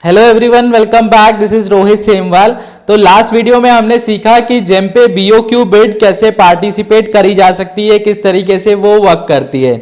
Hello everyone, welcome back. This is Rohit Semwal. तो last video में हमने सीखा कि जेम पे बीओक्यू बिड कैसे पार्टिसिपेट करी जा सकती है, किस तरीके से वो वर्क करती है।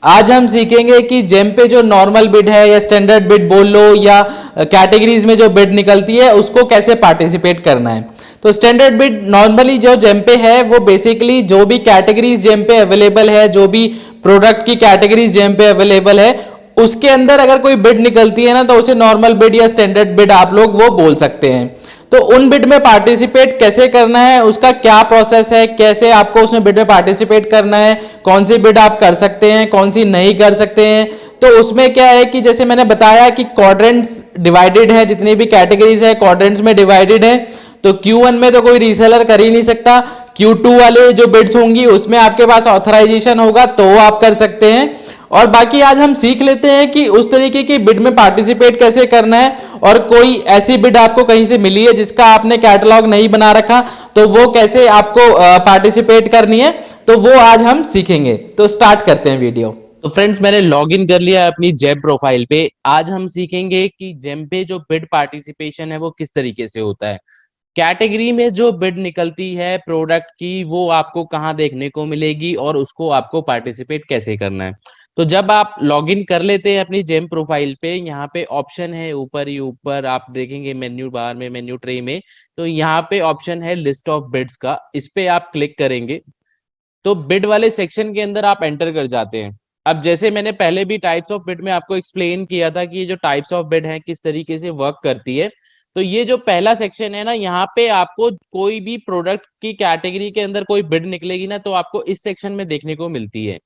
आज हम सीखेंगे कि जेम पे जो नॉर्मल बिड है या स्टैंडर्ड बिड बोल लो या कैटेगरीज में जो बिड निकलती है उसको कैसे पार्टिसिपेट करना है। तो स्टैंडर्ड बिड नॉर्मली जो जेम पे है वो बेसिकली जो भी कैटेगरीज जेम पे अवेलेबल है, जो भी प्रोडक्ट की कैटेगरीज जेम पे अवेलेबल है उसके अंदर अगर कोई बिड निकलती है ना तो उसे नॉर्मल बिड या स्टैंडर्ड बिड आप लोग वो बोल सकते हैं। तो उन बिड में पार्टिसिपेट कैसे करना है, उसका क्या प्रोसेस है, कैसे आपको उसमें बिड में पार्टिसिपेट करना है, कौन सी बिड आप कर सकते हैं, कौन सी नहीं कर सकते हैं। तो उसमें क्या है कि जैसे मैंने बताया कि क्वाड्रेंट्स डिवाइडेड है, जितनी भी कैटेगरीज है क्वाड्रेंट्स में डिवाइडेड है। तो Q1 में तो कोई रीसेलर कर ही नहीं सकता। Q2 वाले जो बिड्स होंगी उसमें आपके पास ऑथराइजेशन होगा तो आप कर सकते हैं। और बाकी आज हम सीख लेते हैं कि उस तरीके की बिड में पार्टिसिपेट कैसे करना है। और कोई ऐसी बिड आपको कहीं से मिली है जिसका आपने कैटलॉग नहीं बना रखा तो वो कैसे आपको पार्टिसिपेट करनी है, तो वो आज हम सीखेंगे। तो स्टार्ट करते हैं वीडियो। तो फ्रेंड्स, मैंने लॉगिन कर लिया है अपनी जेम प्रोफाइल पे। आज हम सीखेंगे कि जेम पे जो बिड पार्टिसिपेशन है वो किस तरीके से होता है। कैटेगरी में जो बिड निकलती है प्रोडक्ट की वो आपको कहाँ देखने को मिलेगी और उसको आपको पार्टिसिपेट कैसे करना है। तो जब आप लॉगिन कर लेते हैं अपनी जेम प्रोफाइल पे, यहाँ पे ऑप्शन है ऊपर ही ऊपर आप देखेंगे मेन्यू बार में, मेन्यू ट्रे में। तो यहाँ पे ऑप्शन है लिस्ट ऑफ बिड्स का, इस पे आप क्लिक करेंगे तो बिड वाले सेक्शन के अंदर आप एंटर कर जाते हैं। अब जैसे मैंने पहले भी टाइप्स ऑफ बिड में आपको एक्सप्लेन किया था कि ये जो टाइप्स ऑफ बिड है किस तरीके से वर्क करती है। तो ये जो पहला सेक्शन है ना, यहाँ पे आपको कोई भी प्रोडक्ट की कैटेगरी के अंदर कोई बिड निकलेगी ना तो आपको इस सेक्शन में देखने को मिलती है।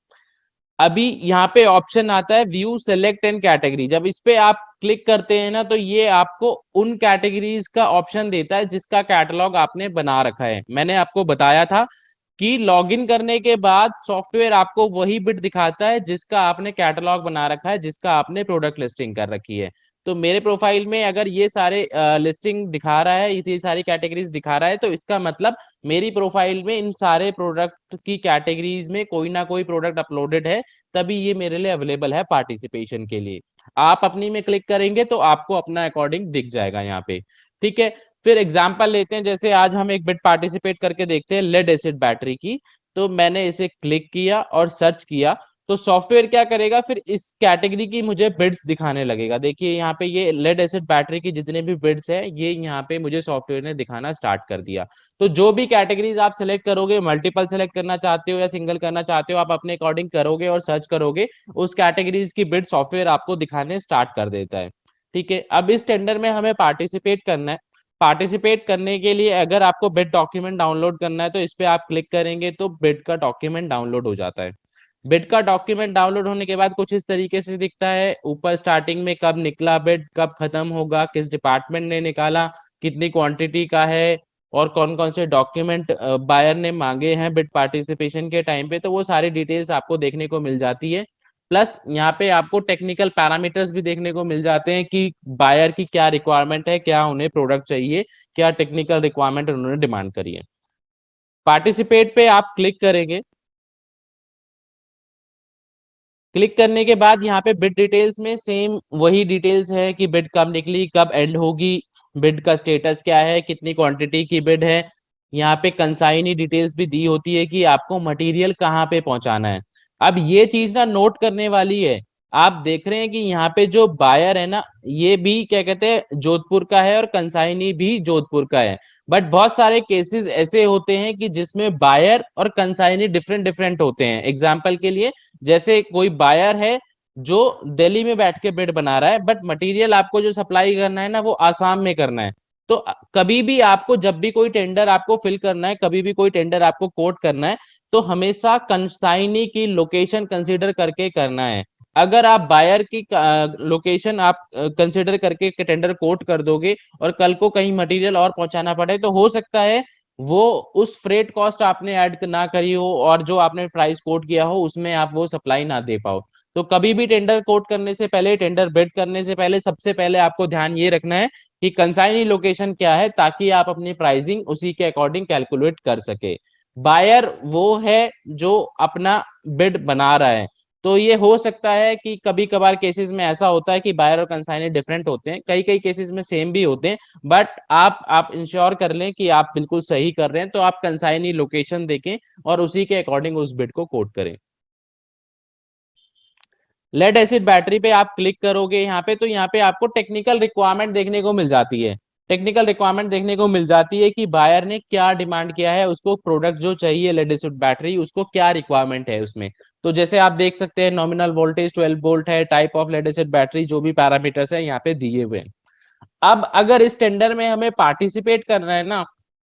अभी यहाँ पे ऑप्शन आता है व्यू सेलेक्ट एंड कैटेगरी। जब इस पे आप क्लिक करते हैं ना तो ये आपको उन कैटेगरीज का ऑप्शन देता है जिसका कैटलॉग आपने बना रखा है। मैंने आपको बताया था कि लॉगिन करने के बाद सॉफ्टवेयर आपको वही बिट दिखाता है जिसका आपने कैटलॉग बना रखा है, जिसका आपने प्रोडक्ट लिस्टिंग कर रखी है। तो मेरे प्रोफाइल में अगर ये सारे लिस्टिंग दिखा रहा है, ये सारी कैटेगरीज दिखा रहा है, तो इसका मतलब मेरी प्रोफाइल में इन सारे प्रोडक्ट की कैटेगरीज में कोई ना कोई प्रोडक्ट अपलोडेड है, तभी ये मेरे लिए अवेलेबल है पार्टिसिपेशन के लिए। आप अपनी में क्लिक करेंगे तो आपको अपना अकॉर्डिंग दिख जाएगा यहाँ पे। ठीक है, फिर एग्जांपल लेते हैं। जैसे आज हम एक बिट पार्टिसिपेट करके देखते हैं लेड एसिड बैटरी की। तो मैंने इसे क्लिक किया और सर्च किया तो सॉफ्टवेयर क्या करेगा, फिर इस कैटेगरी की मुझे बिड्स दिखाने लगेगा। देखिए यहाँ पे ये लेड एसिड बैटरी की जितने भी बिड्स है ये यहाँ पे मुझे सॉफ्टवेयर ने दिखाना स्टार्ट कर दिया। तो जो भी कैटेगरीज आप सिलेक्ट करोगे, मल्टीपल सिलेक्ट करना चाहते हो या सिंगल करना चाहते हो, आप अपने अकॉर्डिंग करोगे और सर्च करोगे, उस कैटेगरीज की बिड सॉफ्टवेयर आपको दिखाने स्टार्ट कर देता है। ठीक है, अब इस टेंडर में हमें पार्टिसिपेट करना है। पार्टिसिपेट करने के लिए अगर आपको बिड डॉक्यूमेंट डाउनलोड करना है तो इस पे आप क्लिक करेंगे तो बिड का डॉक्यूमेंट डाउनलोड हो जाता है। बिड का डॉक्यूमेंट डाउनलोड होने के बाद कुछ इस तरीके से दिखता है। ऊपर स्टार्टिंग में कब निकला बिड, कब खत्म होगा, किस डिपार्टमेंट ने निकाला, कितनी क्वांटिटी का है और कौन कौन से डॉक्यूमेंट बायर ने मांगे हैं बिड पार्टिसिपेशन के टाइम पे, तो वो सारी डिटेल्स आपको देखने को मिल जाती है। प्लस यहाँ पे आपको टेक्निकल पैरामीटर्स भी देखने को मिल जाते हैं कि बायर की क्या रिक्वायरमेंट है, क्या उन्हें प्रोडक्ट चाहिए, क्या टेक्निकल रिक्वायरमेंट उन्होंने डिमांड करी है। पार्टिसिपेट पे आप क्लिक करेंगे। क्लिक करने के बाद यहाँ पे बिड डिटेल्स में सेम वही डिटेल्स है कि बिड कब निकली, कब एंड होगी, बिड का स्टेटस क्या है, कितनी क्वांटिटी की बिड है। यहाँ पे कंसाइनी डिटेल्स भी दी होती है कि आपको मटेरियल कहाँ पे पहुंचाना है। अब ये चीज ना नोट करने वाली है। आप देख रहे हैं कि यहाँ पे जो बायर है ना, ये भी क्या कहते हैं जोधपुर का है और कंसाइनी भी जोधपुर का है। बट बहुत सारे केसेस ऐसे होते हैं कि जिसमें बायर और कंसाइनी डिफरेंट डिफरेंट होते हैं। एग्जाम्पल के लिए, जैसे कोई बायर है जो दिल्ली में बैठ के बिड बना रहा है बट मटेरियल आपको जो सप्लाई करना है ना वो आसाम में करना है। तो कभी भी आपको जब भी कोई टेंडर आपको फिल करना है, कभी भी कोई टेंडर आपको कोट करना है, तो हमेशा कंसाइनी की लोकेशन कंसीडर करके करना है। अगर आप बायर की लोकेशन आप कंसीडर करके टेंडर कोट कर दोगे और कल को कहीं मटेरियल और पहुंचाना पड़े तो हो सकता है वो उस फ्रेट कॉस्ट आपने ऐड ना करी हो और जो आपने प्राइस कोट किया हो उसमें आप वो सप्लाई ना दे पाओ। तो कभी भी टेंडर कोट करने से पहले, टेंडर बिड करने से पहले, सबसे पहले आपको ध्यान ये रखना है कि कंसाइनी लोकेशन क्या है, ताकि आप अपनी प्राइसिंग उसी के अकॉर्डिंग कैलकुलेट कर सके। बायर वो है जो अपना बिड बना रहा है। तो ये हो सकता है कि कभी कभार केसेस में ऐसा होता है कि बायर और कंसाइनर डिफरेंट होते हैं, कई कई केसेस में सेम भी होते हैं, बट आप इंश्योर कर लें कि आप बिल्कुल सही कर रहे हैं, तो आप कंसाइनी लोकेशन देखें और उसी के अकॉर्डिंग उस बिड को कोट करें। लेड एसिड बैटरी पे आप क्लिक करोगे यहाँ पे, तो यहाँ पे आपको टेक्निकल रिक्वायरमेंट देखने को मिल जाती है। टेक्निकल रिक्वायरमेंट देखने को मिल जाती है कि बायर ने क्या डिमांड किया है, उसको प्रोडक्ट जो चाहिए लेड एसिड बैटरी, उसको क्या रिक्वायरमेंट है उसमें। तो जैसे आप देख सकते हैं नॉमिनल वोल्टेज 12 वोल्ट है, type of lead acid battery, जो भी पैरामीटर्स है यहाँ पे दिए हुए हैं। अब अगर इस टेंडर में हमें पार्टिसिपेट करना है ना,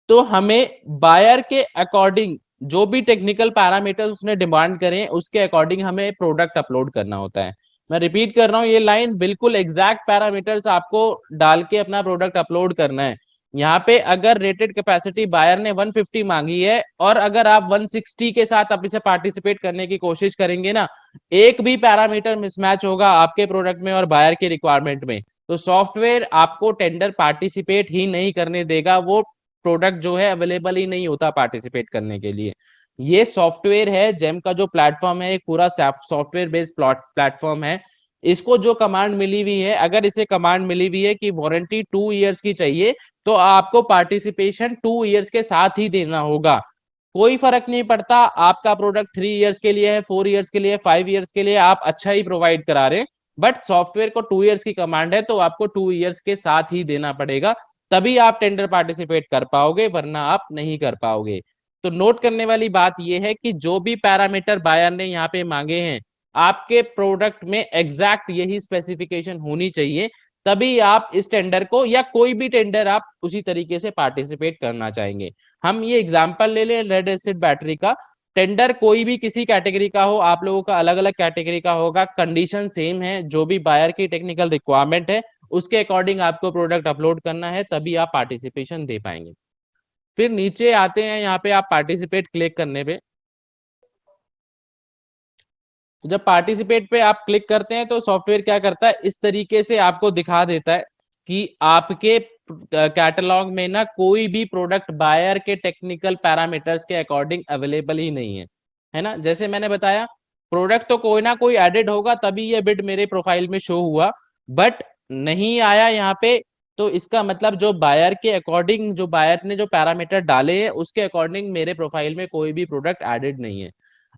तो हमें बायर के अकॉर्डिंग जो भी टेक्निकल पैरामीटर्स उसने डिमांड करें उसके अकॉर्डिंग हमें प्रोडक्ट अपलोड करना होता है। मैं रिपीट कर रहा हूँ, ये लाइन बिल्कुल एग्जैक्ट पैरामीटर्स आपको डाल के अपना प्रोडक्ट अपलोड करना है। यहाँ पे अगर रेटेड कैपेसिटी बायर ने 150 मांगी है और अगर आप 160 के साथ आप इसे पार्टिसिपेट करने की कोशिश करेंगे ना, एक भी पैरामीटर मिसमैच होगा आपके प्रोडक्ट में और बायर की रिक्वायरमेंट में, तो सॉफ्टवेयर आपको टेंडर पार्टिसिपेट ही नहीं करने देगा, वो प्रोडक्ट जो है अवेलेबल ही नहीं होता पार्टिसिपेट करने के लिए। ये सॉफ्टवेयर है, जेम का जो प्लेटफॉर्म है एक पूरा सॉफ्टवेयर बेस्ड प्लेटफॉर्म है। इसको जो कमांड मिली हुई है, अगर इसे कमांड मिली हुई है कि वारंटी 2 इयर्स की चाहिए, तो आपको पार्टिसिपेशन 2 इयर्स के साथ ही देना होगा। कोई फर्क नहीं पड़ता आपका प्रोडक्ट 3 इयर्स के लिए है, 4 इयर्स के लिए, 5 इयर्स के लिए, आप अच्छा ही प्रोवाइड करा रहे हैं, बट सॉफ्टवेयर को 2 इयर्स की कमांड है, तो आपको 2 इयर्स के साथ ही देना पड़ेगा, तभी आप टेंडर पार्टिसिपेट कर पाओगे, वरना आप नहीं कर पाओगे। तो नोट करने वाली बात यह है कि जो भी पैरामीटर बायर ने यहाँ पे मांगे हैं, आपके प्रोडक्ट में एग्जैक्ट यही स्पेसिफिकेशन होनी चाहिए, तभी आप इस टेंडर को या कोई भी टेंडर आप उसी तरीके से पार्टिसिपेट करना चाहेंगे। हम ये एग्जांपल ले लें लेड एसिड बैटरी का, टेंडर कोई भी किसी कैटेगरी का हो, आप लोगों का अलग अलग कैटेगरी का होगा, कंडीशन सेम है, जो भी बायर की टेक्निकल रिक्वायरमेंट है उसके अकॉर्डिंग आपको प्रोडक्ट अपलोड करना है, तभी आप पार्टिसिपेशन दे पाएंगे। फिर नीचे आते हैं, यहाँ पे आप पार्टिसिपेट क्लिक करने पे, तो जब पार्टिसिपेट पे आप क्लिक करते हैं तो सॉफ्टवेयर क्या करता है, इस तरीके से आपको दिखा देता है कि आपके कैटलॉग में ना कोई भी प्रोडक्ट बायर के टेक्निकल पैरामीटर्स के अकॉर्डिंग अवेलेबल ही नहीं है ना। जैसे मैंने बताया, प्रोडक्ट तो कोई ना कोई एडेड होगा तभी ये बिड मेरे प्रोफाइल में शो हुआ, बट नहीं आया यहाँ पे, तो इसका मतलब जो बायर के अकॉर्डिंग, जो बायर ने जो पैरामीटर डाले हैं उसके अकॉर्डिंग मेरे प्रोफाइल में कोई भी प्रोडक्ट एडेड नहीं है।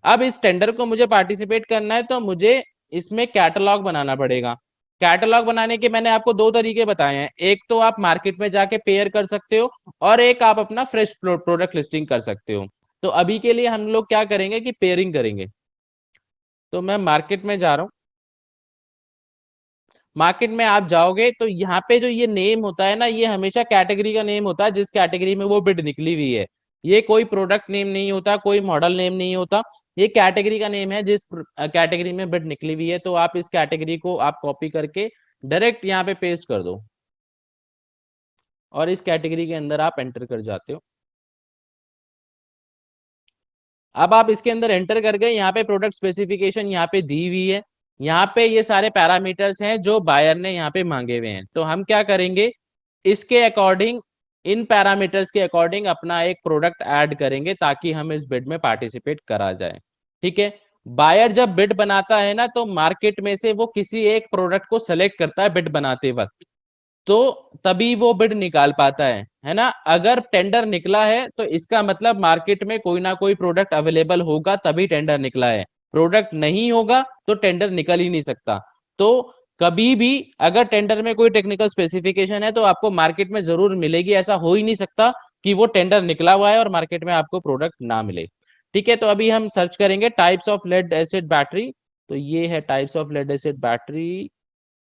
अब इस टेंडर को मुझे पार्टिसिपेट करना है, तो मुझे इसमें कैटलॉग बनाना पड़ेगा। कैटलॉग बनाने के मैंने आपको दो तरीके बताए हैं, एक तो आप मार्केट में जाके पेयर कर सकते हो और एक आप अपना फ्रेश प्रोडक्ट लिस्टिंग कर सकते हो। तो अभी के लिए हम लोग क्या करेंगे कि पेयरिंग करेंगे। तो मैं मार्केट में जा रहा हूँ, मार्केट में आप जाओगे तो यहाँ पे जो ये नेम होता है ना, ये हमेशा कैटेगरी का नेम होता है जिस कैटेगरी में वो बिड निकली हुई है। ये कोई प्रोडक्ट नेम नहीं होता, कोई मॉडल नेम नहीं होता, ये कैटेगरी का नेम है जिस कैटेगरी में बिड निकली हुई है। तो आप इस कैटेगरी को आप कॉपी करके डायरेक्ट यहाँ पे पेस्ट कर दो और इस कैटेगरी के अंदर आप एंटर कर जाते हो। अब आप इसके अंदर एंटर कर गए, यहाँ पे प्रोडक्ट स्पेसिफिकेशन यहाँ पे दी हुई है, यहाँ पे ये सारे पैरामीटर्स हैं जो बायर ने यहाँ पे मांगे हुए हैं। तो हम क्या करेंगे, इसके अकॉर्डिंग, इन पैरामीटर्स के अकॉर्डिंग अपना एक प्रोडक्ट ऐड करेंगे ताकि हम इस बिड में पार्टिसिपेट करा जाए। ठीक है, बायर जब बिड बनाता है ना, तो मार्केट में से वो किसी एक प्रोडक्ट को सेलेक्ट करता है बिड बनाते वक्त, तो तभी वो बिड निकाल पाता है ना। अगर टेंडर निकला है तो इसका मतलब मार्केट में कोई ना कोई प्रोडक्ट अवेलेबल होगा तभी टेंडर निकला है, प्रोडक्ट नहीं होगा तो टेंडर निकल ही नहीं सकता। तो कभी भी अगर टेंडर में कोई टेक्निकल स्पेसिफिकेशन है तो आपको मार्केट में जरूर मिलेगी, ऐसा हो ही नहीं सकता कि वो टेंडर निकला हुआ है और मार्केट में आपको प्रोडक्ट ना मिले। ठीक है, तो अभी हम सर्च करेंगे types of lead acid battery. तो ये है types of lead acid battery,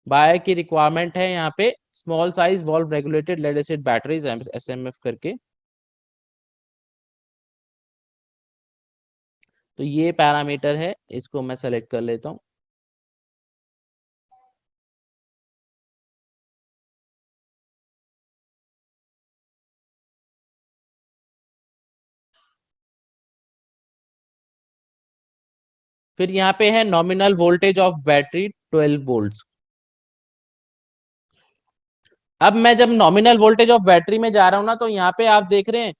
buyer की रिक्वायरमेंट है यहाँ पे small size valve regulated lead acid batteries SMF करके। तो ये पैरामीटर है, इसको मैं सेलेक्ट कर लेता हूँ। फिर यहाँ पे है nominal voltage of battery 12 volts. अब मैं जब नॉमिनल वोल्टेज ऑफ बैटरी में जा रहा हूँ ना, तो यहाँ पे आप देख रहे हैं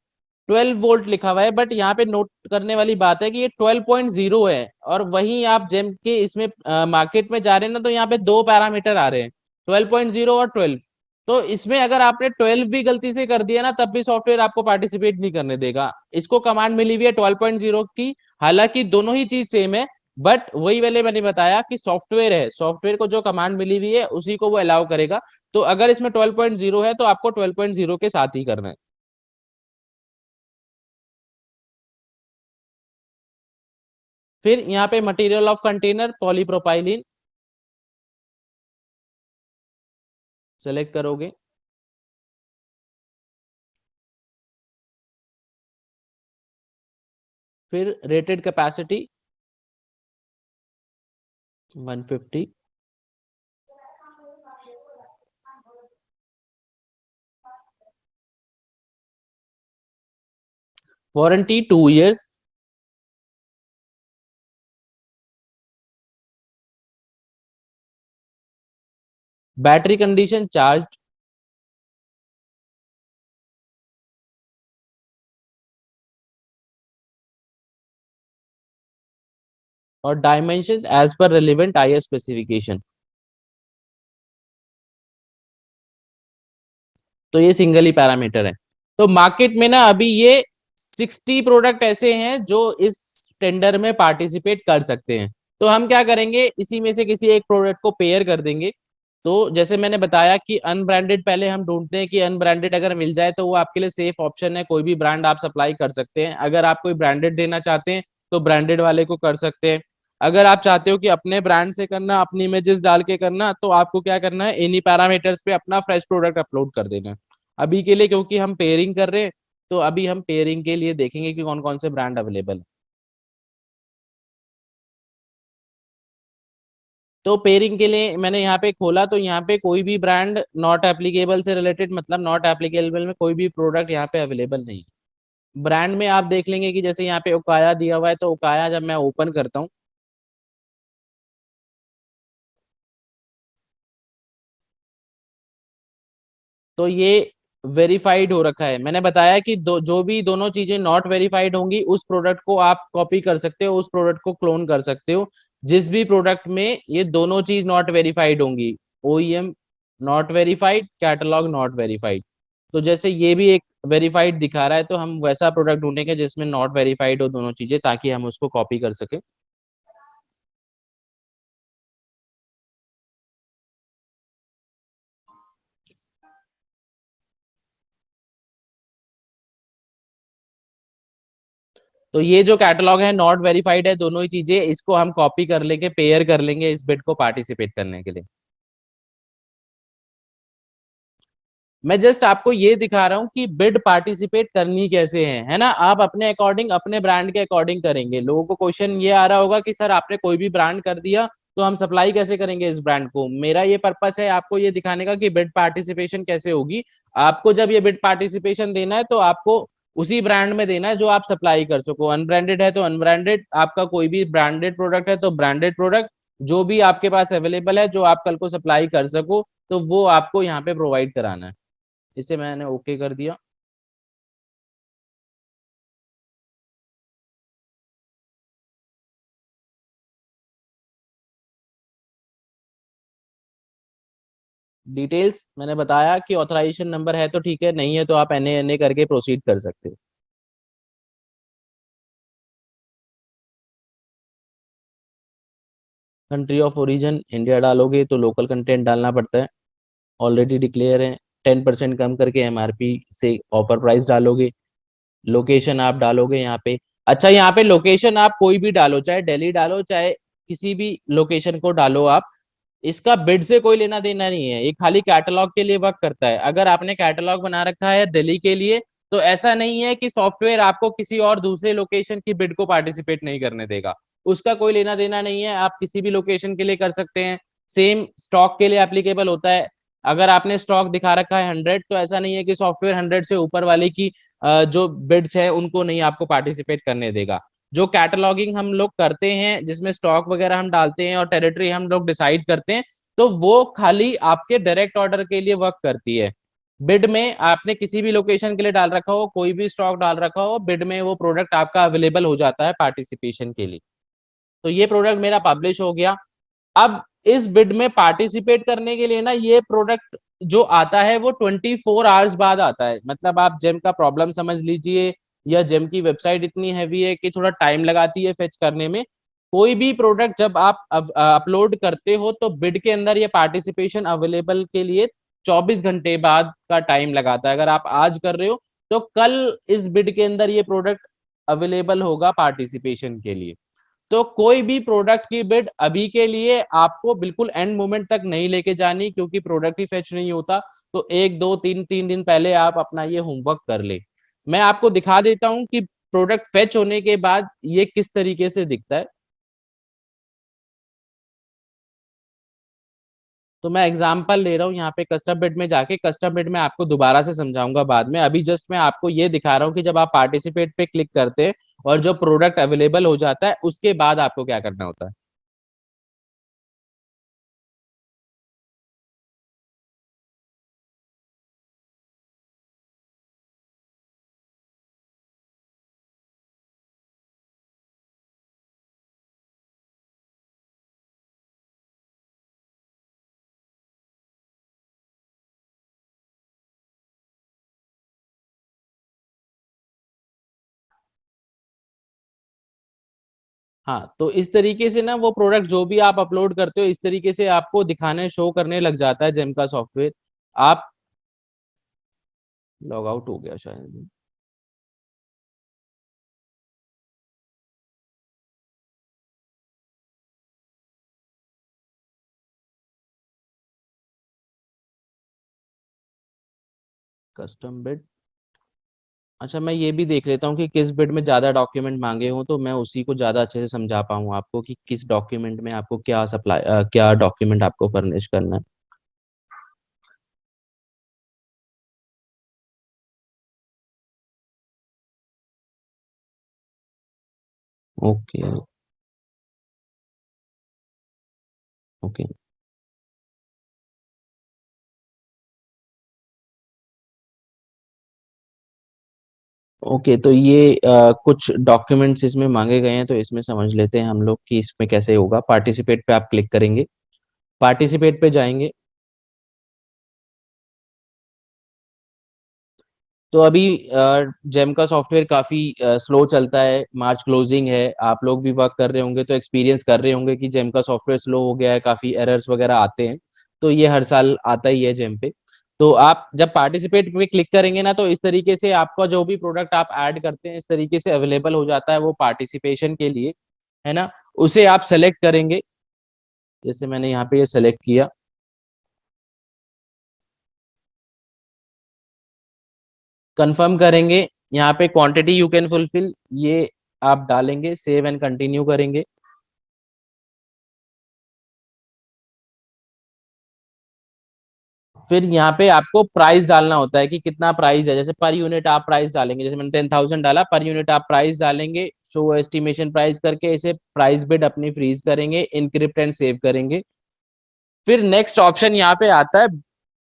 12 वोल्ट लिखा हुआ है, बट यहाँ पे नोट करने वाली बात है कि ये 12.0 है, और वहीं आप जेम के इसमें मार्केट में जा रहे हैं ना, तो यहाँ पे दो पैरामीटर आ रहे हैं, 12.0 और 12। तो इसमें अगर आपने 12 भी गलती से कर दिया ना, तब भी सॉफ्टवेयर आपको पार्टिसिपेट नहीं करने देगा। इसको कमांड मिली हुई है 12.0 की, हालांकि दोनों ही चीज सेम है, बट वही वाले मैंने बताया कि सॉफ्टवेयर है, सॉफ्टवेयर को जो कमांड मिली हुई है उसी को वो अलाउ करेगा। तो अगर इसमें 12.0 है तो आपको 12.0 के साथ ही करना है। फिर यहाँ पे material of container polypropylene select करोगे। फिर rated capacity 150। Warranty 2 years. Battery condition charge. और डायमेंशन एज पर रिलेवेंट आईएस स्पेसिफिकेशन। तो ये सिंगल ही पैरामीटर है। तो मार्केट में ना अभी ये 60 प्रोडक्ट ऐसे हैं जो इस टेंडर में पार्टिसिपेट कर सकते हैं। तो हम क्या करेंगे, इसी में से किसी एक प्रोडक्ट को पेयर कर देंगे। तो जैसे मैंने बताया कि अनब्रांडेड पहले हम ढूंढते हैं कि अनब्रांडेड अगर मिल जाए तो वो आपके लिए सेफ ऑप्शन है, कोई भी ब्रांड आप सप्लाई कर सकते हैं। अगर आप कोई ब्रांडेड देना चाहते हैं तो ब्रांडेड वाले को कर सकते हैं। अगर आप चाहते हो कि अपने ब्रांड से करना, अपनी इमेजेस डाल के करना, तो आपको क्या करना है, इन्हीं पैरामीटर्स पे अपना फ्रेश प्रोडक्ट अपलोड कर देना है। अभी के लिए क्योंकि हम पेयरिंग कर रहे हैं, तो अभी हम पेयरिंग के लिए देखेंगे कि कौन कौन से ब्रांड अवेलेबल है। तो पेयरिंग के लिए मैंने यहाँ पे खोला, तो यहाँ पे कोई भी ब्रांड नॉट एप्लीकेबल से रिलेटेड, मतलब नॉट एप्लीकेबल में कोई भी प्रोडक्ट यहाँ पे अवेलेबल नहीं है। ब्रांड में आप देख लेंगे कि जैसे यहाँ पे उकाया दिया हुआ है, तो उकाया जब मैं ओपन करता हूँ, तो ये वेरीफाइड हो रखा है। मैंने बताया कि जो भी दोनों चीजें नॉट वेरीफाइड होंगी, उस प्रोडक्ट को आप कॉपी कर सकते हो, उस प्रोडक्ट को क्लोन कर सकते हो। जिस भी प्रोडक्ट में ये दोनों चीज नॉट वेरीफाइड होंगी, OEM not verified, catalogue not verified, तो जैसे ये भी एक वेरीफाइड दिखा रहा है, तो हम वैसा प्रोडक्ट ढूंढेंगे जिसमें नॉट वेरीफाइड हो दोनों चीजें, ताकि हम उसको कॉपी कर सके। तो ये जो कैटलॉग है नॉट वेरीफाइड है, दोनों ही चीजें, इसको हम कॉपी कर लेंगे, पेयर कर लेंगे इस बिड को पार्टिसिपेट करने के लिए। मैं जस्ट आपको ये दिखा रहा हूँ कि बिड पार्टिसिपेट करनी कैसे है ना। आप अपने अकॉर्डिंग, अपने ब्रांड के अकॉर्डिंग करेंगे। लोगों को क्वेश्चन ये आ रहा होगा कि सर आपने कोई भी ब्रांड कर दिया तो हम सप्लाई कैसे करेंगे इस ब्रांड को। मेरा ये पर्पस है आपको ये दिखाने का कि बिड पार्टिसिपेशन कैसे होगी। आपको जब ये बिड पार्टिसिपेशन देना है तो आपको उसी ब्रांड में देना है जो आप सप्लाई कर सको। अनब्रांडेड है तो अनब्रांडेड, आपका कोई भी ब्रांडेड प्रोडक्ट है तो ब्रांडेड प्रोडक्ट, जो भी आपके पास अवेलेबल है जो आप कल को सप्लाई कर सको, तो वो आपको यहाँ पे प्रोवाइड कराना है। इसे मैंने ओके कर दिया। डिटेल्स मैंने बताया कि ऑथराइजेशन नंबर है तो ठीक है, नहीं है तो आप एनए करके प्रोसीड कर सकते हो। कंट्री ऑफ ओरिजिन इंडिया डालोगे तो लोकल कंटेंट डालना पड़ता है, ऑलरेडी डिक्लेयर है। 10% कम करके एमआरपी से ऑफर प्राइस डालोगे। लोकेशन आप डालोगे यहाँ पे। अच्छा, यहाँ पे लोकेशन आप कोई भी डालो, चाहे दिल्ली डालो, चाहे किसी भी लोकेशन को डालो आप। इसका बिड से कोई लेना देना नहीं है, ये खाली कैटलॉग के लिए वर्क करता है। अगर आपने कैटलॉग बना रखा है दिल्ली के लिए, तो ऐसा नहीं है कि सॉफ्टवेयर आपको किसी और दूसरे लोकेशन की बिड को पार्टिसिपेट नहीं करने देगा। उसका कोई लेना देना नहीं है, आप किसी भी लोकेशन के लिए कर सकते हैं। सेम स्टॉक के लिए एप्लीकेबल होता है। अगर आपने स्टॉक दिखा रखा है 100, तो ऐसा नहीं है कि सॉफ्टवेयर 100 से ऊपर वाले की जो बिड्स है उनको नहीं आपको पार्टिसिपेट करने देगा। जो कैटलॉगिंग हम लोग करते हैं, जिसमें स्टॉक वगैरह हम डालते हैं और टेरिटरी हम लोग डिसाइड करते हैं, तो वो खाली आपके डायरेक्ट ऑर्डर के लिए वर्क करती है। बिड में आपने किसी भी लोकेशन के लिए डाल रखा हो, कोई भी स्टॉक डाल रखा हो, बिड में वो प्रोडक्ट आपका अवेलेबल हो जाता है पार्टिसिपेशन के लिए। तो ये प्रोडक्ट मेरा पब्लिश हो गया। अब इस बिड में पार्टिसिपेट करने के लिए ना, ये प्रोडक्ट जो आता है वो 24 आवर्स बाद आता है। मतलब आप जेम का प्रॉब्लम समझ लीजिए, या जेम की वेबसाइट इतनी हैवी है कि थोड़ा टाइम लगाती है फेच करने में। कोई भी प्रोडक्ट जब आप अपलोड करते हो तो बिड के अंदर ये पार्टिसिपेशन अवेलेबल के लिए 24 घंटे बाद का टाइम लगाता है। अगर आप आज कर रहे हो तो कल इस बिड के अंदर ये प्रोडक्ट अवेलेबल होगा पार्टिसिपेशन के लिए। तो कोई भी प्रोडक्ट की बिड अभी के लिए आपको बिल्कुल एंड मोमेंट तक नहीं लेके जानी, क्योंकि प्रोडक्ट ही फेच नहीं होता। तो एक दो तीन तीन दिन पहले आप अपना ये होमवर्क कर ले। मैं आपको दिखा देता हूँ कि प्रोडक्ट फेच होने के बाद ये किस तरीके से दिखता है। तो मैं एग्जांपल ले रहा हूँ यहाँ पे कस्टम बिड में जाके। कस्टम बिड में आपको दोबारा से समझाऊंगा बाद में, अभी जस्ट मैं आपको ये दिखा रहा हूँ कि जब आप पार्टिसिपेट पे क्लिक करते हैं और जो प्रोडक्ट अवेलेबल हो जाता है उसके बाद आपको क्या करना होता है। हाँ, तो इस तरीके से ना वो प्रोडक्ट जो भी आप अपलोड करते हो इस तरीके से आपको दिखाने शो करने लग जाता है जेम का सॉफ्टवेयर। आप लॉग आउट हो गया शायद। Custom bid. अच्छा, मैं ये भी देख लेता हूँ कि किस बिड में ज्यादा डॉक्यूमेंट मांगे हों, तो मैं उसी को ज्यादा अच्छे से समझा पाऊँ आपको कि किस डॉक्यूमेंट में आपको क्या सप्लाई, क्या डॉक्यूमेंट आपको फर्निश करना है। ओके। ओके। ओके, तो ये कुछ डॉक्यूमेंट्स इसमें मांगे गए हैं, तो इसमें समझ लेते हैं हम लोग कि इसमें कैसे होगा। पार्टिसिपेट पे आप क्लिक करेंगे, पार्टिसिपेट पे जाएंगे। तो अभी जेम का सॉफ्टवेयर काफी स्लो चलता है, मार्च क्लोजिंग है, आप लोग भी वर्क कर रहे होंगे तो एक्सपीरियंस कर रहे होंगे कि जेम का सॉफ्टवेयर स्लो हो गया है, काफी एरर्स वगैरह आते हैं। तो ये हर साल आता ही है जेम पे। तो आप जब पार्टिसिपेट पे क्लिक करेंगे ना, तो इस तरीके से आपका जो भी प्रोडक्ट आप ऐड करते हैं इस तरीके से अवेलेबल हो जाता है वो पार्टिसिपेशन के लिए, है ना। उसे आप सेलेक्ट करेंगे, जैसे मैंने यहाँ पे ये सेलेक्ट किया। कंफर्म करेंगे, यहाँ पे क्वांटिटी यू कैन फुलफिल ये आप डालेंगे, सेव एंड कंटिन्यू करेंगे। फिर यहाँ पे आपको प्राइस डालना होता है कि कितना प्राइस है, जैसे पर यूनिट आप प्राइस डालेंगे, जैसे मैंने 10,000 डाला, पर यूनिट आप प्राइस डालेंगे, शो एस्टिमेशन प्राइस करके इसे प्राइस बिड अपनी फ्रीज करेंगे, इनक्रिप्ट एंड सेव करेंगे। फिर नेक्स्ट ऑप्शन यहाँ पे आता है,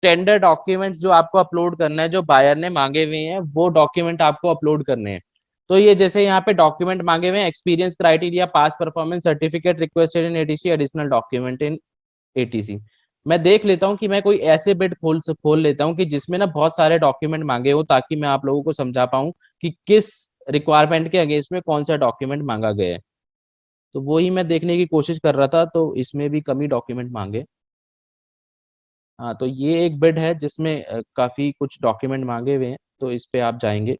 टेंडर डॉक्यूमेंट्स जो आपको अपलोड करना है, जो बायर ने मांगे हुए हैं वो डॉक्यूमेंट आपको अपलोड करने हैं। तो ये जैसे यहाँ पे डॉक्यूमेंट मांगे हुए हैं, experience criteria, past performance certificate requested in ATC, additional document in ATC. मैं देख लेता हूँ कि मैं कोई ऐसे बिड खोल लेता हूँ कि जिसमें ना बहुत सारे डॉक्यूमेंट मांगे हो, ताकि मैं आप लोगों को समझा पाऊँ कि किस रिक्वायरमेंट के अगेंस्ट में कौन सा डॉक्यूमेंट मांगा गया है। तो वही मैं देखने की कोशिश कर रहा था, तो इसमें भी कमी डॉक्यूमेंट मांगे। हाँ, तो ये एक बिड है जिसमें काफी कुछ डॉक्यूमेंट मांगे हुए हैं, तो इस पे आप जाएंगे।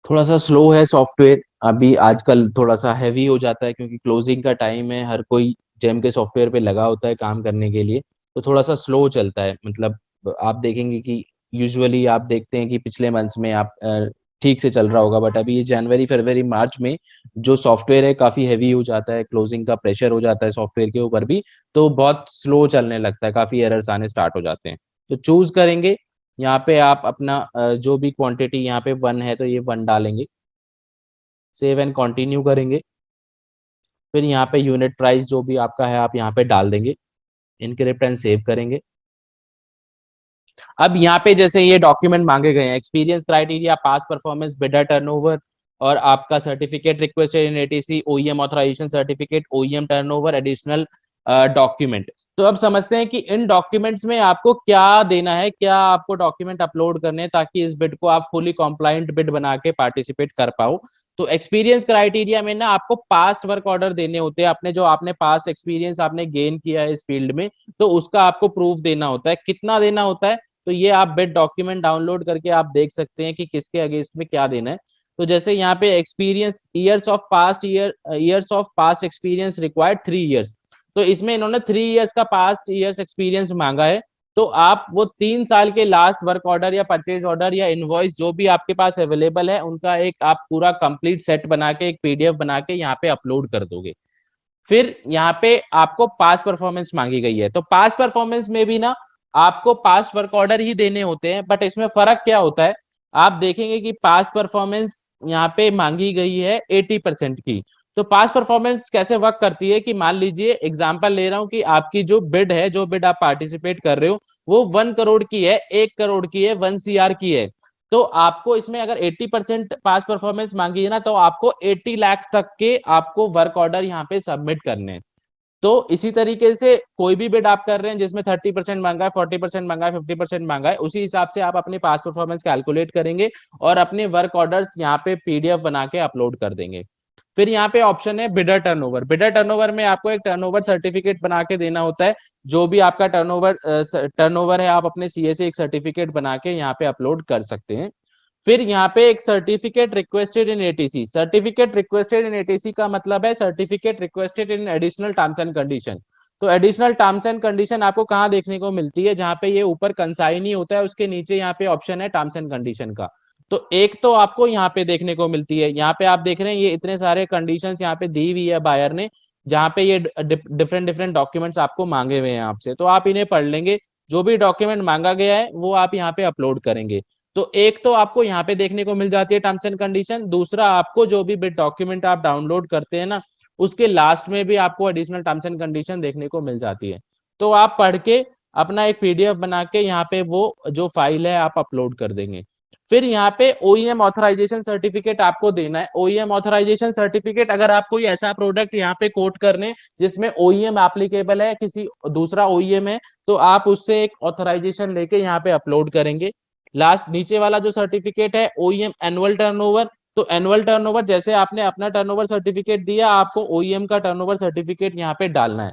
थोड़ा सा स्लो है सॉफ्टवेयर अभी, आजकल थोड़ा सा हैवी हो जाता है क्योंकि क्लोजिंग का टाइम है, हर कोई जेम के सॉफ्टवेयर पे लगा होता है काम करने के लिए। तो थोड़ा सा स्लो चलता है, मतलब आप देखेंगे कि यूजुअली आप देखते हैं कि पिछले मंथ्स में आप ठीक से चल रहा होगा, बट अभी ये जनवरी फरवरी मार्च में जो सॉफ्टवेयर है काफी हैवी हो जाता है, क्लोजिंग का प्रेशर हो जाता है सॉफ्टवेयर के ऊपर भी, तो बहुत स्लो चलने लगता है, काफी एरर्स आने स्टार्ट हो जाते हैं। तो चूज करेंगे यहाँ पे आप अपना जो भी क्वांटिटी यहाँ पे 1 है तो ये 1 डालेंगे, सेव एंड कंटिन्यू करेंगे। फिर यहाँ पे यूनिट प्राइस जो भी आपका है आप यहाँ पे डाल देंगे, इनक्रिप्ट एंड सेव करेंगे। अब यहाँ पे जैसे ये डॉक्यूमेंट मांगे गए हैं, experience criteria, past performance, bidder turnover, और आपका certificate requested in ATC, OEM authorisation certificate, OEM turnover, additional document. तो अब समझते हैं कि इन डॉक्यूमेंट्स में आपको क्या देना है, क्या आपको डॉक्यूमेंट अपलोड करने हैं ताकि इस बिड को आप फुली कॉम्प्लाइंट बिड बना के पार्टिसिपेट कर पाओ। तो एक्सपीरियंस क्राइटेरिया में ना आपको पास्ट वर्क ऑर्डर देने होते हैं, अपने जो आपने पास्ट एक्सपीरियंस आपने गेन किया है इस फील्ड में, तो उसका आपको प्रूफ देना होता है। कितना देना होता है, तो ये आप बिड डॉक्यूमेंट डाउनलोड करके आप देख सकते हैं कि किसके अगेंस्ट में क्या देना है। तो जैसे यहाँ पे experience, years of past experience required 3 years, तो इसमें इन्होंने 3 इयर्स का पास्ट ईयर्स एक्सपीरियंस मांगा है। तो आप वो 3 साल के लास्ट वर्क ऑर्डर या परचेज ऑर्डर या इनवॉइस जो भी आपके पास अवेलेबल है उनका एक आप पूरा कंप्लीट सेट बना के एक पीडीएफ बना के यहाँ पे अपलोड कर दोगे। फिर यहाँ पे आपको पास परफॉर्मेंस मांगी गई है, तो पास परफॉर्मेंस में भी ना आपको पास्ट वर्क ऑर्डर ही देने होते हैं, बट इसमें फर्क क्या होता है, आप देखेंगे कि पास्ट परफॉर्मेंस यहाँ पे मांगी गई है 80% की। तो पास्ट परफॉर्मेंस कैसे वर्क करती है कि मान लीजिए एग्जांपल ले रहा हूं कि आपकी जो बिड है, जो बिड आप पार्टिसिपेट कर रहे हो वो 1 करोड़ की है, 1 करोड़ की है, 1 CR की है। तो आपको इसमें अगर 80% पास परफॉर्मेंस मांगी है ना, तो आपको 80 लाख तक के आपको वर्क ऑर्डर यहाँ पे सबमिट करने हैं। तो इसी तरीके से कोई भी बिड आप कर रहे हैं जिसमें 30% मांगा है, 40% मांगा है, 50% मांगा है, उसी हिसाब से आप अपनी पास परफॉर्मेंस कैलकुलेट करेंगे और अपने वर्क ऑर्डर्स यहाँ पे पीडीएफ बना के अपलोड कर देंगे। फिर यहाँ पे ऑप्शन है बिडर टर्नओवर। बिडर टर्नओवर में आपको एक टर्नओवर सर्टिफिकेट बना के देना होता है, जो भी आपका टर्नओवर है आप अपने सीए से एक सर्टिफिकेट बना के यहाँ पे अपलोड कर सकते हैं। फिर यहाँ पे एक certificate requested in ATC, certificate requested in ATC का मतलब है certificate requested in additional terms and condition. तो एडिशनल टर्म्स एंड कंडीशन आपको कहाँ देखने को मिलती है, जहाँ पे ये ऊपर कंसाइन ही होता है उसके नीचे यहाँ पे ऑप्शन है टर्म्स एंड कंडीशन का। तो एक तो आपको यहाँ पे देखने को मिलती है, यहाँ पे आप देख रहे हैं ये इतने सारे कंडीशंस यहाँ पे दी हुई है बायर ने, जहाँ पे ये डिफरेंट डिफरेंट डॉक्यूमेंट्स आपको मांगे हुए हैं आपसे, तो आप इन्हें पढ़ लेंगे। जो भी डॉक्यूमेंट मांगा गया है वो आप यहाँ पे अपलोड करेंगे। तो एक तो आपको यहाँ पे देखने को मिल जाती है टर्म्स एंड कंडीशन, दूसरा आपको जो भी बिट डॉक्यूमेंट आप डाउनलोड करते हैं ना उसके लास्ट में भी आपको एडिशनल टर्म्स एंड कंडीशन देखने को मिल जाती है। तो आप पढ़ के अपना एक पीडीएफ बना के यहाँ पे वो जो फाइल है आप अपलोड कर देंगे। फिर यहाँ पे ओईएम ऑथराइजेशन सर्टिफिकेट आपको देना है। ओईएम ऑथराइजेशन सर्टिफिकेट, अगर आप कोई ऐसा प्रोडक्ट यहाँ पे कोट करने जिसमें ओईएम एप्लीकेबल है, किसी दूसरा ओईएम है, तो आप उससे एक ऑथराइजेशन लेके यहाँ पे अपलोड करेंगे। लास्ट नीचे वाला जो सर्टिफिकेट है ओईएम एनुअल टर्नओवर, तो एनुअल टर्नओवर जैसे आपने अपना टर्नओवर सर्टिफिकेट दिया आपको ओईएम का टर्नओवर सर्टिफिकेट यहाँ पे डालना है।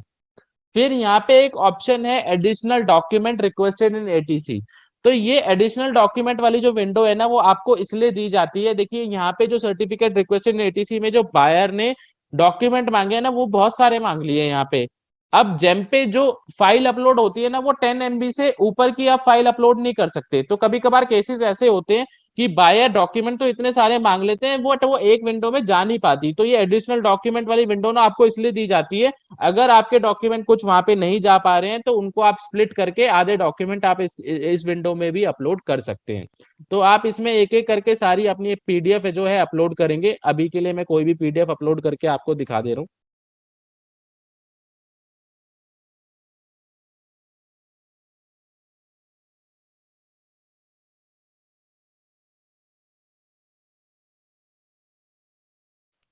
फिर यहाँ पे एक ऑप्शन है additional document requested in ATC. तो ये एडिशनल डॉक्यूमेंट वाली जो विंडो है ना वो आपको इसलिए दी जाती है, देखिए यहाँ पे जो सर्टिफिकेट रिक्वेस्टेड इन एटीसी में जो बायर ने डॉक्यूमेंट मांगे हैं ना वो बहुत सारे मांग लिए यहाँ पे। अब जेम पे जो फाइल अपलोड होती है ना वो 10 MB से ऊपर की आप फाइल अपलोड नहीं कर सकते। तो कभी कभार केसेस ऐसे होते हैं कि बायर डॉक्यूमेंट तो इतने सारे मांग लेते हैं वो एक विंडो में जा नहीं पाती। तो ये एडिशनल डॉक्यूमेंट वाली विंडो ना आपको इसलिए दी जाती है, अगर आपके डॉक्यूमेंट कुछ वहां पे नहीं जा पा रहे हैं तो उनको आप स्प्लिट करके आधे डॉक्यूमेंट आप इस विंडो में भी अपलोड कर सकते हैं। तो आप इसमें एक एक करके सारी अपनी पीडीएफ जो है अपलोड करेंगे। अभी के लिए मैं कोई भी पीडीएफ अपलोड करके आपको दिखा दे रहा हूँ।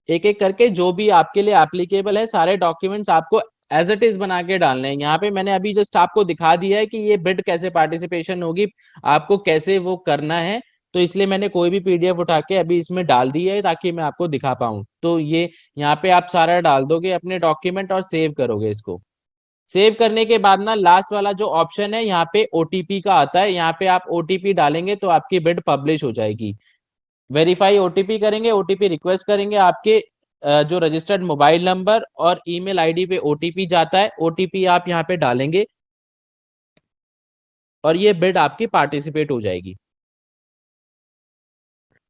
एक एक करके जो भी आपके लिए एप्लीकेबल है सारे डॉक्यूमेंट्स आपको एज इट इज बना के डालने हैं। यहाँ पे मैंने अभी जस्ट आपको दिखा दिया है कि ये बिड कैसे पार्टिसिपेशन होगी, आपको कैसे वो करना है, तो इसलिए मैंने कोई भी पीडीएफ उठा के अभी इसमें डाल दी है ताकि मैं आपको दिखा पाऊँ। तो ये यहाँ पे आप सारा डाल दोगे अपने डॉक्यूमेंट और सेव करोगे इसको। सेव करने के बाद ना लास्ट वाला जो ऑप्शन है यहाँ पे ओटीपी का आता है, यहाँ पे आप ओटीपी डालेंगे तो आपकी बिड पब्लिश हो जाएगी। वेरीफाई ओटीपी करेंगे, ओटीपी रिक्वेस्ट करेंगे, आपके जो रजिस्टर्ड मोबाइल नंबर और ईमेल आईडी पे ओटीपी जाता है, ओटीपी आप यहाँ पे डालेंगे। और ये बिड आपकी पार्टिसिपेट हो जाएगी।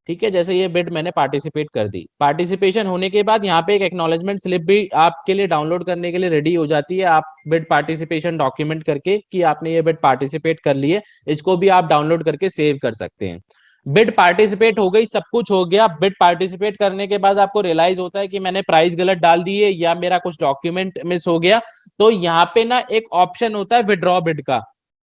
ठीक है, जैसे ये बिड मैंने पार्टिसिपेट कर दी, पार्टिसिपेशन होने के बाद यहाँ पे एक एक्नॉलेजमेंट स्लिप भी आपके लिए डाउनलोड करने के लिए रेडी हो जाती है। आप बिड पार्टिसिपेशन डॉक्यूमेंट करके कि आपने ये बिड पार्टिसिपेट कर ली है, इसको भी आप डाउनलोड करके सेव कर सकते हैं। बिड पार्टिसिपेट हो गई, सब कुछ हो गया। बिड पार्टिसिपेट करने के बाद आपको रियलाइज होता है कि मैंने प्राइस गलत डाल दी है या मेरा कुछ डॉक्यूमेंट मिस हो गया, तो यहाँ पे ना एक ऑप्शन होता है विड्रॉ बिड का।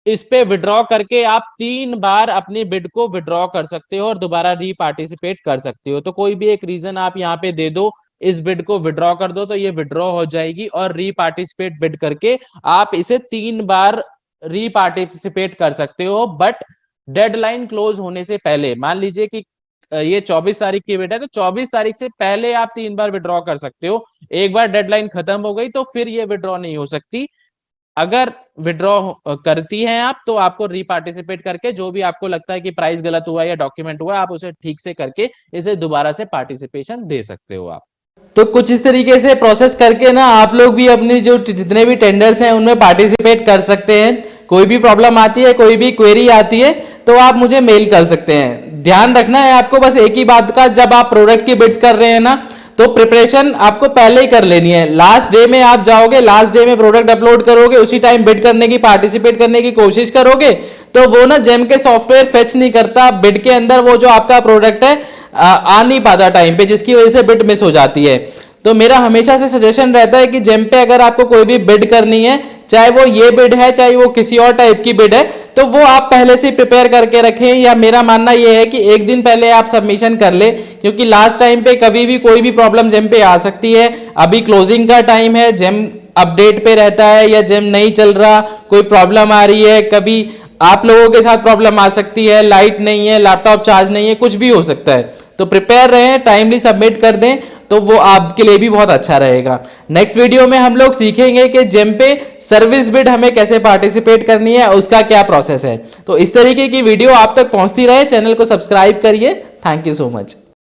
इस पे विड्रॉ करके आप 3 बार अपनी बिड को विड्रॉ कर सकते हो और दोबारा रीपार्टिसिपेट कर सकते हो। तो कोई भी एक रीजन आप यहाँ पे दे दो, इस बिड को विड्रॉ कर दो, तो ये विड्रॉ हो जाएगी और रीपार्टिसिपेट बिड करके आप इसे 3 बार रीपार्टिसिपेट कर सकते हो। बट डेडलाइन क्लोज होने से पहले, मान लीजिए कि ये 24 तारीख की बिड है, तो 24 तारीख से पहले आप 3 बार विड्रॉ कर सकते हो। एक बार डेडलाइन खत्म हो गई तो फिर ये विड्रॉ नहीं हो सकती। अगर विड्रॉ करती हैं आप, तो आपको रीपार्टिसिपेट करके जो भी आपको लगता है कि प्राइस गलत हुआ या डॉक्यूमेंट हुआ, आप उसे ठीक से करके इसे दोबारा से पार्टिसिपेशन दे सकते हो आप। तो कुछ इस तरीके से प्रोसेस करके ना आप लोग भी अपनी जो जितने भी टेंडर्स हैं उनमें पार्टिसिपेट कर सकते हैं। कोई भी प्रॉब्लम आती है, कोई भी क्वेरी आती है, तो आप मुझे मेल कर सकते हैं। ध्यान रखना है आपको बस एक ही बात का, जब आप प्रोडक्ट की बिड्स कर रहे हैं ना, तो प्रिपरेशन आपको पहले ही कर लेनी है। लास्ट डे में आप जाओगे, लास्ट डे में प्रोडक्ट अपलोड करोगे, उसी टाइम बिड करने की, पार्टिसिपेट करने की कोशिश करोगे, तो वो ना जेम के सॉफ्टवेयर फेच नहीं करता बिड के अंदर, वो जो आपका प्रोडक्ट है आ नहीं पाता टाइम पे, जिसकी वजह से बिड मिस हो जाती है। तो मेरा हमेशा से सजेशन रहता है कि जेम पे अगर आपको कोई भी बिड करनी है, चाहे वो ये बिड है चाहे वो किसी और टाइप की बिड है, तो वो आप पहले से प्रिपेयर करके रखें। या मेरा मानना ये है कि एक दिन पहले आप सबमिशन कर ले, क्योंकि लास्ट टाइम पे कभी भी कोई भी प्रॉब्लम जेम पे आ सकती है। अभी क्लोजिंग का टाइम है, जेम अपडेट पे रहता है या जेम नहीं चल रहा, कोई प्रॉब्लम आ रही है, कभी आप लोगों के साथ प्रॉब्लम आ सकती है, लाइट नहीं है, लैपटॉप चार्ज नहीं है, कुछ भी हो सकता है। तो प्रिपेयर रहें, टाइमली सबमिट कर दें, तो वो आपके लिए भी बहुत अच्छा रहेगा। नेक्स्ट वीडियो में हम लोग सीखेंगे कि जेम पे सर्विस बिड हमें कैसे पार्टिसिपेट करनी है, उसका क्या प्रोसेस है। तो इस तरीके की वीडियो आप तक पहुंचती रहे, चैनल को सब्सक्राइब करिए। Thank you so much.